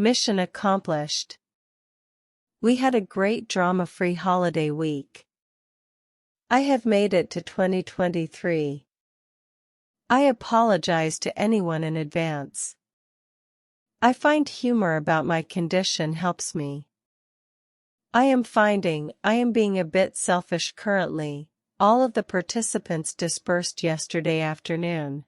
Mission accomplished. We had a great drama-free holiday week. I have made it to 2023. I apologize to anyone in advance. I find humor about my condition helps me. I am finding I am being a bit selfish currently. All of the participants dispersed yesterday afternoon.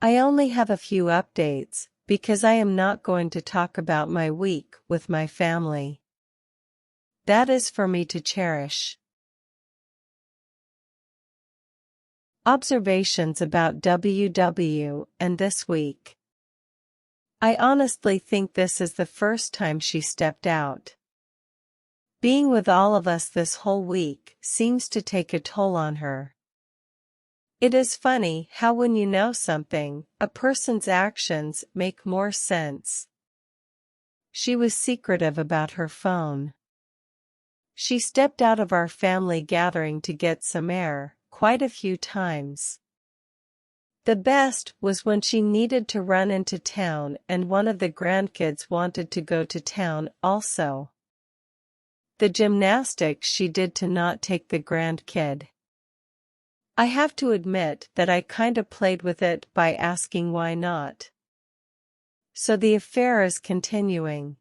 I only have a few updates, because I am not going to talk about my week with my family. That is for me to cherish. Observations about WW and this week. I honestly think this is the first time she stepped out. Being with all of us this whole week seems to take a toll on her. It is funny how when you know something, a person's actions make more sense. She was secretive about her phone. She stepped out of our family gathering to get some air, quite a few times. The best was when she needed to run into town and one of the grandkids wanted to go to town also. The gymnastics she did to not take the grandkid. I have to admit that I kinda played with it by asking why not. So the affair is continuing.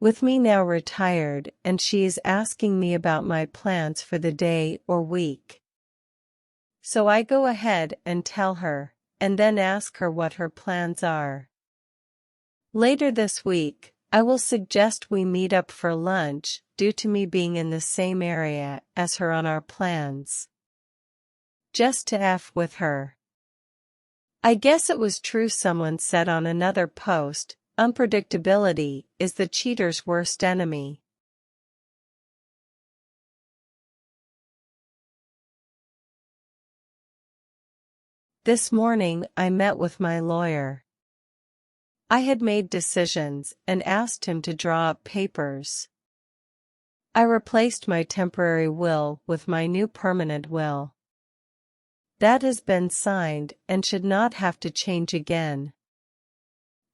With me now retired, and she is asking me about my plans for the day or week. So I go ahead and tell her, and then ask her what her plans are. Later this week, I will suggest we meet up for lunch, due to me being in the same area as her on our plans. Just to F with her. I guess it was true someone said on another post, unpredictability is the cheater's worst enemy. This morning I met with my lawyer. I had made decisions and asked him to draw up papers. I replaced my temporary will with my new permanent will. That has been signed and should not have to change again.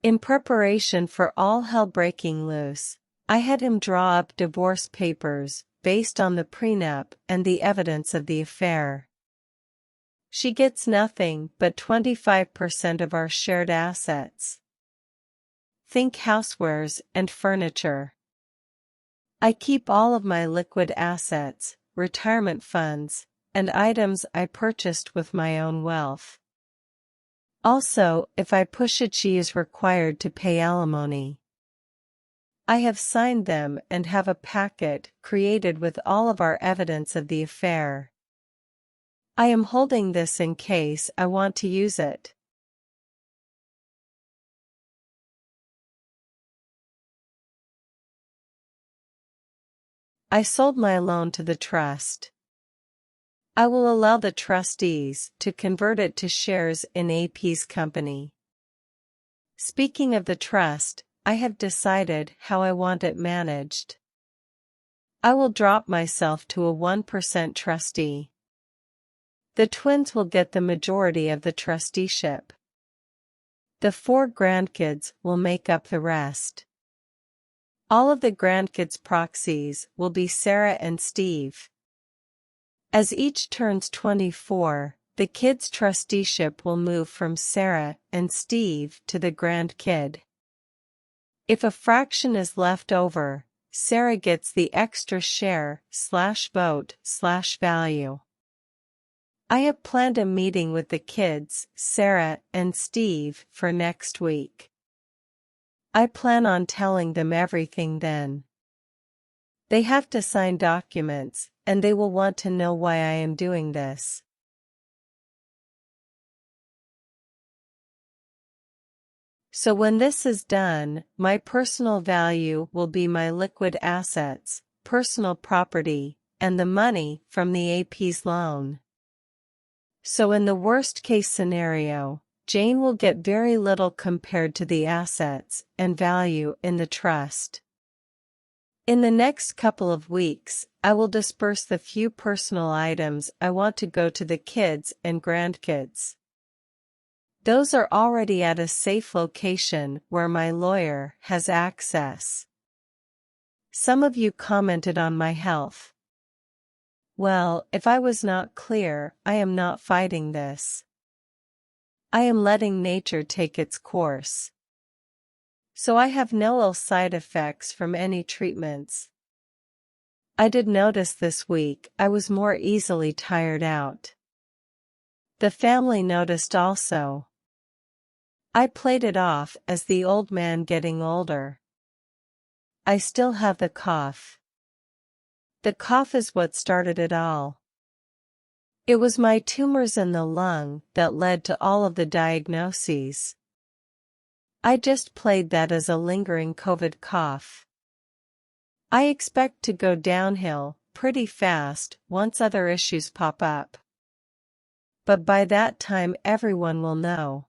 In preparation for all hell breaking loose, I had him draw up divorce papers based on the prenup and the evidence of the affair. She gets nothing but 25% of our shared assets. Think housewares and furniture. I keep all of my liquid assets, retirement funds, and items I purchased with my own wealth. Also, if I push it, she is required to pay alimony. I have signed them and have a packet created with all of our evidence of the affair. I am holding this in case I want to use it. I sold my loan to the trust. I will allow the trustees to convert it to shares in AP's company. Speaking of the trust, I have decided how I want it managed. I will drop myself to a 1% trustee. The twins will get the majority of the trusteeship. The 4 grandkids will make up the rest. All of the grandkids' proxies will be Sarah and Steve. As each turns 24, the kids' trusteeship will move from Sarah and Steve to the grandkid. If a fraction is left over, Sarah gets the extra share/vote/value. I have planned a meeting with the kids, Sarah and Steve, for next week. I plan on telling them everything then. They have to sign documents, and they will want to know why I am doing this. So when this is done, my personal value will be my liquid assets, personal property, and the money from the AP's loan. So in the worst case scenario, Jane will get very little compared to the assets and value in the trust. In the next couple of weeks, I will disperse the few personal items I want to go to the kids and grandkids. Those are already at a safe location where my lawyer has access. Some of you commented on my health. Well, if I was not clear, I am not fighting this. I am letting nature take its course. So I have no ill side effects from any treatments. I did notice this week I was more easily tired out. The family noticed also. I played it off as the old man getting older. I still have the cough. The cough is what started it all. It was my tumors in the lung that led to all of the diagnoses. I just played that as a lingering COVID cough. I expect to go downhill pretty fast once other issues pop up. But by that time everyone will know.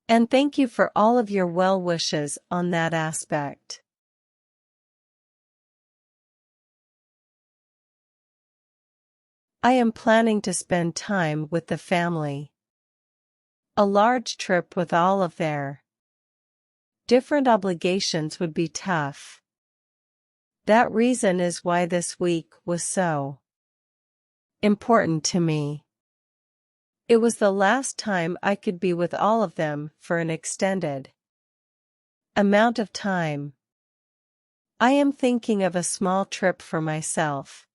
And thank you for all of your well wishes on that aspect. I am planning to spend time with the family. A large trip with all of their different obligations would be tough. That reason is why this week was so important to me. It was the last time I could be with all of them for an extended amount of time. I am thinking of a small trip for myself.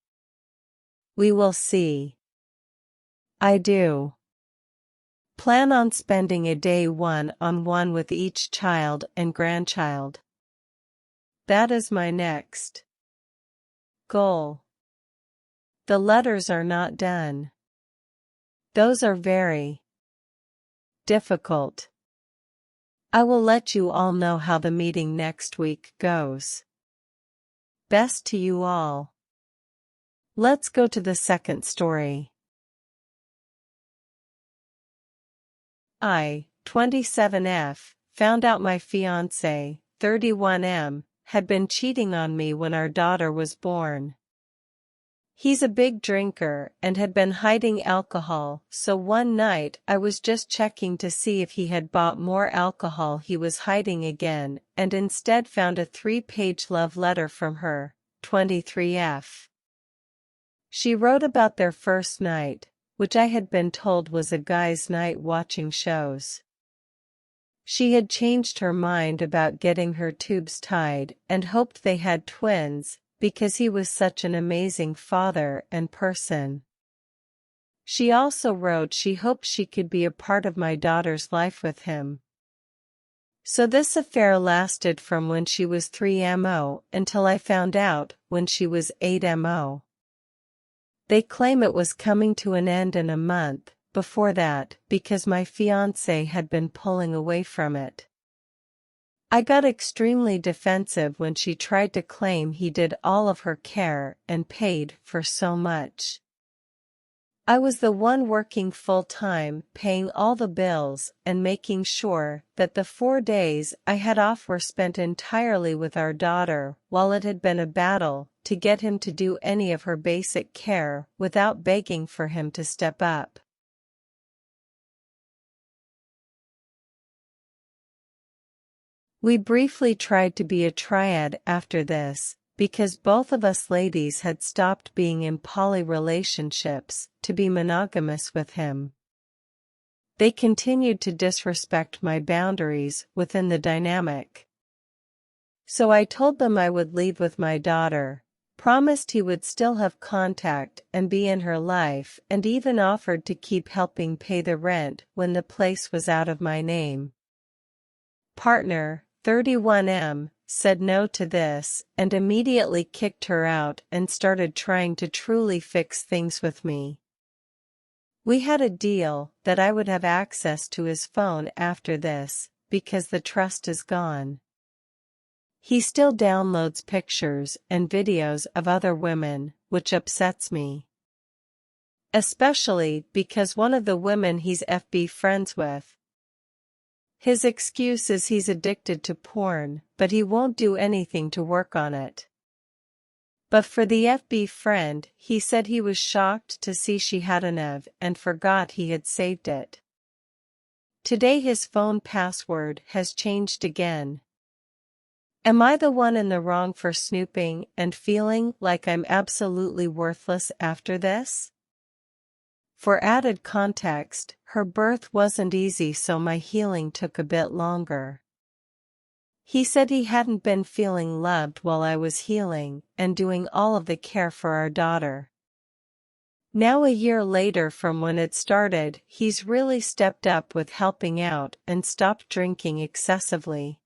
We will see. I do plan on spending a day one-on-one with each child and grandchild. That is my next goal. The letters are not done. Those are very difficult. I will let you all know how the meeting next week goes. Best to you all. Let's go to the second story. I, 27F, found out my fiancé, 31M, had been cheating on me when our daughter was born. He's a big drinker and had been hiding alcohol, so one night I was just checking to see if he had bought more alcohol he was hiding again, and instead found a 3-page love letter from her, 23F. She wrote about their first night, which I had been told was a guy's night watching shows. She had changed her mind about getting her tubes tied and hoped they had twins, because he was such an amazing father and person. She also wrote she hoped she could be a part of my daughter's life with him. So this affair lasted from when she was 3MO until I found out when she was 8MO. They claim it was coming to an end in a month before that because my fiancé had been pulling away from it. I got extremely defensive when she tried to claim he did all of her care and paid for so much. I was the one working full-time, paying all the bills and making sure that the 4 days I had off were spent entirely with our daughter, while it had been a battle to get him to do any of her basic care without begging for him to step up. We briefly tried to be a triad after this, because both of us ladies had stopped being in poly relationships to be monogamous with him. They continued to disrespect my boundaries within the dynamic. So I told them I would leave with my daughter, promised he would still have contact and be in her life, and even offered to keep helping pay the rent when the place was out of my name. Partner, 31M, said no to this and immediately kicked her out and started trying to truly fix things with me. We had a deal that I would have access to his phone after this, because the trust is gone. He still downloads pictures and videos of other women, which upsets me. Especially because one of the women he's FB friends with. His excuse is he's addicted to porn, but he won't do anything to work on it. But for the FB friend, he said he was shocked to see she had an EV and forgot he had saved it. Today his phone password has changed again. Am I the one in the wrong for snooping and feeling like I'm absolutely worthless after this? For added context, her birth wasn't easy, so my healing took a bit longer. He said he hadn't been feeling loved while I was healing and doing all of the care for our daughter. Now a year later from when it started, he's really stepped up with helping out and stopped drinking excessively.